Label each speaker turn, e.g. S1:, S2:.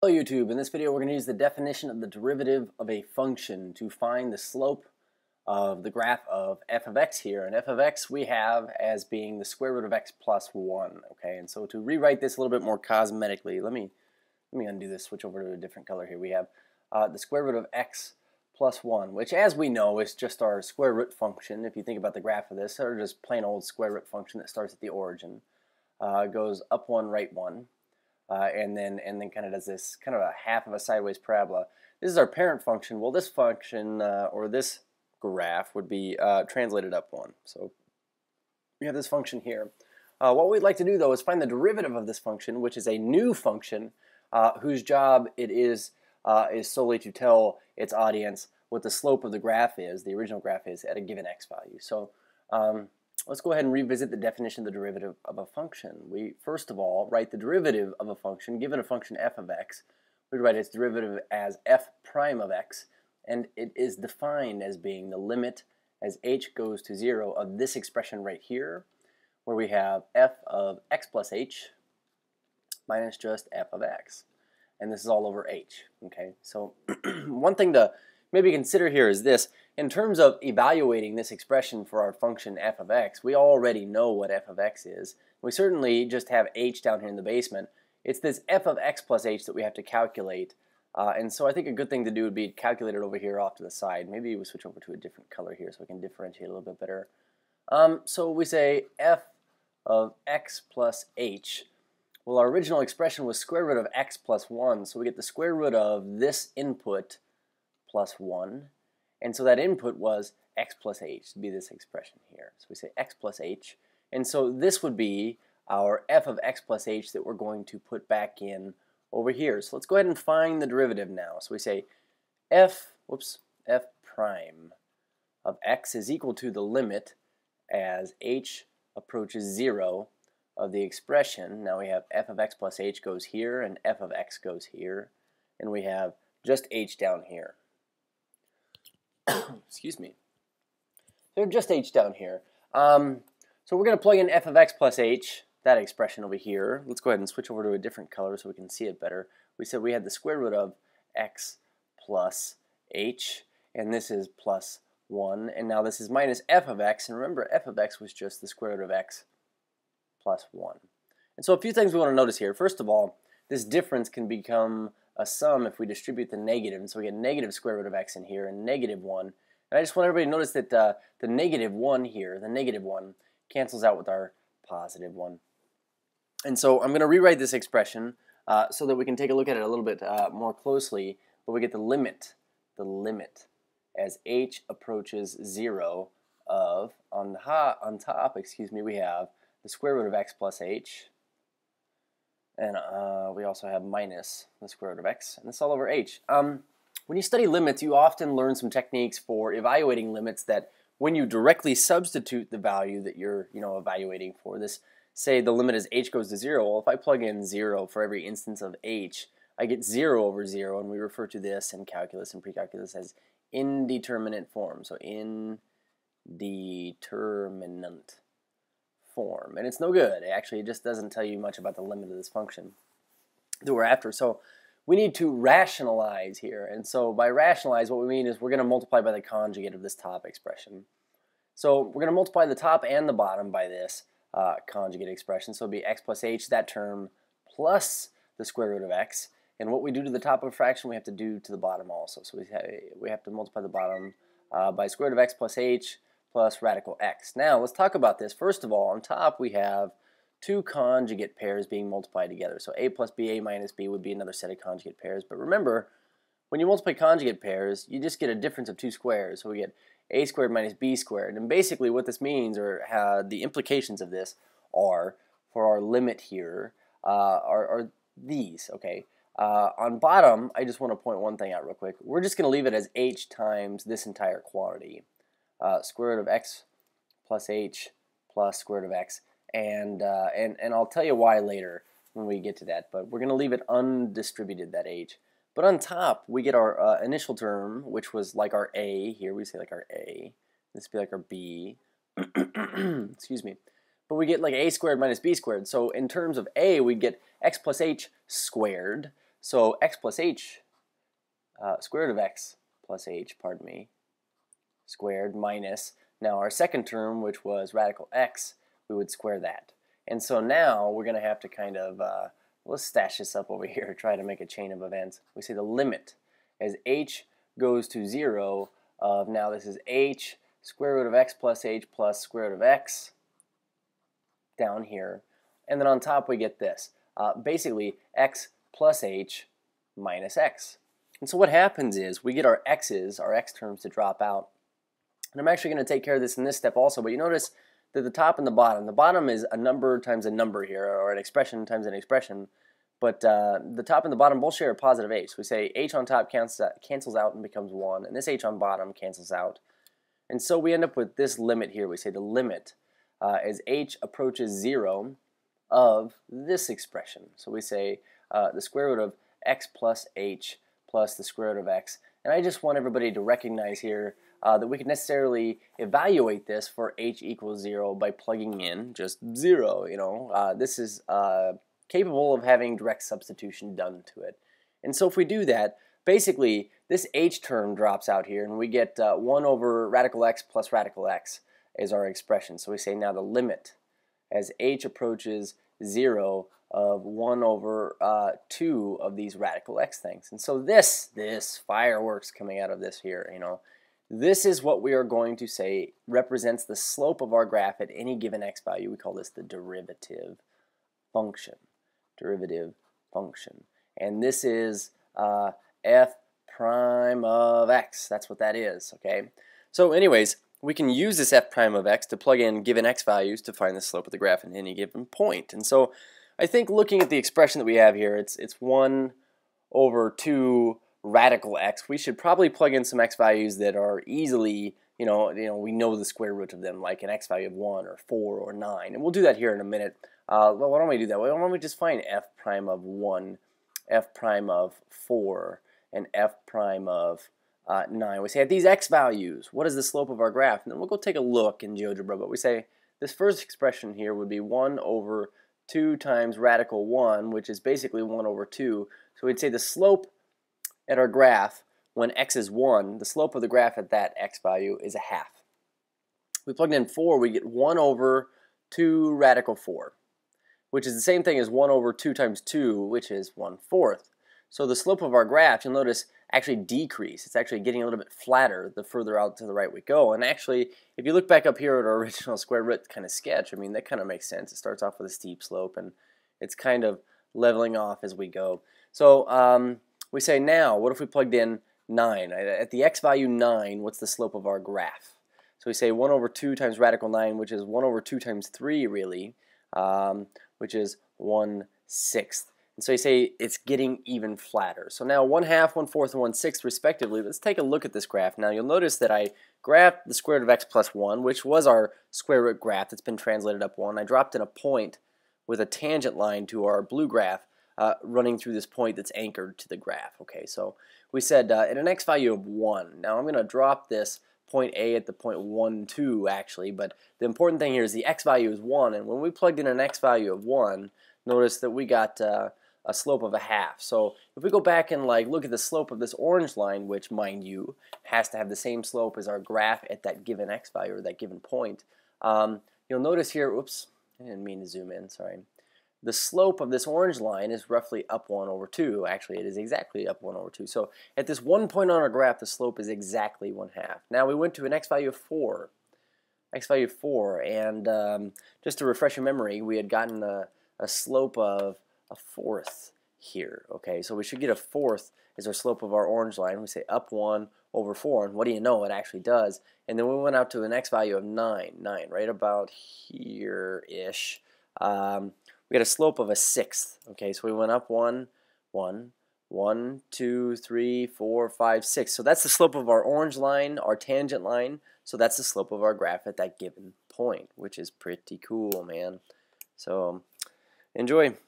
S1: Hello YouTube, in this video we're going to use the definition of the derivative of a function to find the slope of the graph of f of x here. And f of x we have as being the square root of x plus 1. Okay, and so to rewrite this a little bit more cosmetically, let me undo this, switch over to a different color here. We have the square root of x plus 1, which as we know is just our square root function. If you think about the graph of this, or just plain old square root function that starts at the origin, goes up 1, right 1. And then kind of does this kind of a half of a sideways parabola. This is our parent function. Well, this function or this graph would be translated up 1. So we have this function here. What we'd like to do though is find the derivative of this function, which is a new function whose job it is solely to tell its audience what the slope of the graph is, the original graph is, at a given x value. So let's go ahead and revisit the definition of the derivative of a function. We first of all write the derivative of a function. Given a function f of x, we write its derivative as f prime of x, and it is defined as being the limit as h goes to 0 of this expression right here, where we have f of x plus h minus just f of x, and this is all over h. Okay, so one thing to maybe consider here is this. In terms of evaluating this expression for our function f of x, we already know what f of x is. We certainly just have h down here in the basement. It's this f of x plus h that we have to calculate. And so I think a good thing to do would be calculate it over here off to the side. Maybe we switch over to a different color here so we can differentiate a little bit better. So we say f of x plus h. Well, our original expression was square root of x plus 1, so we get the square root of this input plus 1. And so that input was x plus h, to be this expression here. So we say x plus h. And so this would be our f of x plus h that we're going to put back in over here. So let's go ahead and find the derivative now. So we say f prime of x is equal to the limit as h approaches 0 of the expression. Now we have f of x plus h goes here, and f of x goes here. And we have just h down here. Excuse me. So just h down here. So we're going to plug in f of x plus h, that expression over here. Let's go ahead and switch over to a different color so we can see it better. We said we had the square root of x plus h, and this is plus 1. And now this is minus f of x. And remember, f of x was just the square root of x plus 1. And so a few things we want to notice here. First of all, this difference can become a sum if we distribute the negative, and so we get negative square root of x in here and negative 1. And I just want everybody to notice that the negative 1 here, the negative 1, cancels out with our positive 1. And so I'm going to rewrite this expression so that we can take a look at it a little bit more closely, but we get the limit as h approaches 0 of, on top, we have the square root of x plus h, and we also have minus the square root of x, and this all over h. When you study limits, you often learn some techniques for evaluating limits that when you directly substitute the value that you're evaluating for, this, say the limit as h goes to 0, well, if I plug in 0 for every instance of h, I get 0 over 0, and we refer to this in calculus and pre-calculus as indeterminate form. So indeterminate form, and it's no good. Actually, it just doesn't tell you much about the limit of this function that we're after. So we need to rationalize here, and so by rationalize, what we mean is we're going to multiply by the conjugate of this top expression. So we're going to multiply the top and the bottom by this conjugate expression, so it'll be x plus h, that term, plus the square root of x, and what we do to the top of a fraction we have to do to the bottom also. So we have to multiply the bottom by square root of x plus h plus radical x. Now let's talk about this. First of all, on top we have two conjugate pairs being multiplied together. So a plus b, a minus b would be another set of conjugate pairs. But remember, when you multiply conjugate pairs, you just get a difference of two squares. So we get a squared minus b squared. And basically what this means, or how the implications of this are for our limit here, are these. Okay. On bottom, I just want to point one thing out real quick. We're just going to leave it as h times this entire quantity. Square root of x plus h plus square root of x, and I'll tell you why later when we get to that, but we're going to leave it undistributed, that h. But on top we get our initial term, which was like our a here. We say like our a, this would be like our b. Excuse me. But we get like a squared minus b squared. So in terms of a, we get x plus h squared. So x plus h, square root of x plus h, pardon me, squared minus, now our second term, which was radical x, we would square that. And so now we're going to have to kind of, let's stash this up over here, try to make a chain of events. We say the limit as h goes to 0 of, now this is h square root of x plus h plus square root of x down here. And then on top we get this, basically x plus h minus x. And so what happens is we get our x's, our x terms, to drop out. And I'm actually going to take care of this in this step also, but you notice that the top and the bottom is a number times a number here, or an expression times an expression, but the top and the bottom both share a positive h. So we say h on top cancels out and becomes 1, and this h on bottom cancels out. And so we end up with this limit here. We say the limit as h approaches 0 of this expression. So we say the square root of x plus h plus the square root of x. And I just want everybody to recognize here that we can necessarily evaluate this for h equals 0 by plugging in just 0. You know, this is capable of having direct substitution done to it. And so if we do that, basically this h term drops out here, and we get 1 over radical x plus radical x is our expression. So we say now the limit as h approaches 0 of 1 over 2 of these radical x things. And so this fireworks coming out of this here, you know, this is what we are going to say represents the slope of our graph at any given x value. We call this the derivative function. Derivative function. And this is f prime of x. That's what that is, okay? So anyways, we can use this f prime of x to plug in given x values to find the slope of the graph at any given point. And so I think looking at the expression that we have here, it's 1 over 2 radical x. We should probably plug in some x values that are easily, we know the square root of them, like an x value of 1 or 4 or 9. And we'll do that here in a minute. Well, why don't we do that? Why don't we just find f prime of 1, f prime of 4, and f prime of 9. We say at these x values, what is the slope of our graph? And then we'll go take a look in GeoGebra, but we say this first expression here would be 1 over 2 times radical 1, which is basically 1 over 2. So we'd say the slope at our graph when x is 1, the slope of the graph at that x value is a half. We plugged in 4, we get 1 over 2 radical 4, which is the same thing as 1 over 2 times 2, which is 1/4. So the slope of our graph, you'll notice, actually decrease. It's actually getting a little bit flatter the further out to the right we go. And actually, if you look back up here at our original square root kind of sketch, I mean, that kind of makes sense. It starts off with a steep slope, and it's kind of leveling off as we go. So we say now, what if we plugged in 9? At the x value 9, what's the slope of our graph? So we say 1 over 2 times radical 9, which is 1 over 2 times 3, really, which is 1/6. And so you say it's getting even flatter. So now 1/2, 1/4, and 1/6 respectively. Let's take a look at this graph. Now you'll notice that I graphed the square root of x plus 1, which was our square root graph that's been translated up 1. I dropped in a point with a tangent line to our blue graph running through this point that's anchored to the graph. Okay, so we said at an x value of 1. Now I'm going to drop this point A at the point 1, 2 actually, but the important thing here is the x value is 1, and when we plugged in an x value of 1, notice that we got a slope of a half. So if we go back and look at the slope of this orange line, which mind you has to have the same slope as our graph at that given x value or that given point, you'll notice here, oops, I didn't mean to zoom in, sorry. The slope of this orange line is roughly up 1 over 2. Actually, it is exactly up 1 over 2. So at this one point on our graph, the slope is exactly 1/2. Now we went to an x value of 4. X value of 4, and just to refresh your memory, we had gotten a slope of a 1/4 here. Okay, so we should get a 1/4 as our slope of our orange line. We say up 1 over 4, and what do you know? It actually does. And then we went out to an x value of 9, right about here-ish. We got a slope of a 1/6. Okay, so we went up 1, 2, 3, 4, 5, 6. So that's the slope of our orange line, our tangent line. So that's the slope of our graph at that given point, which is pretty cool, man. So enjoy.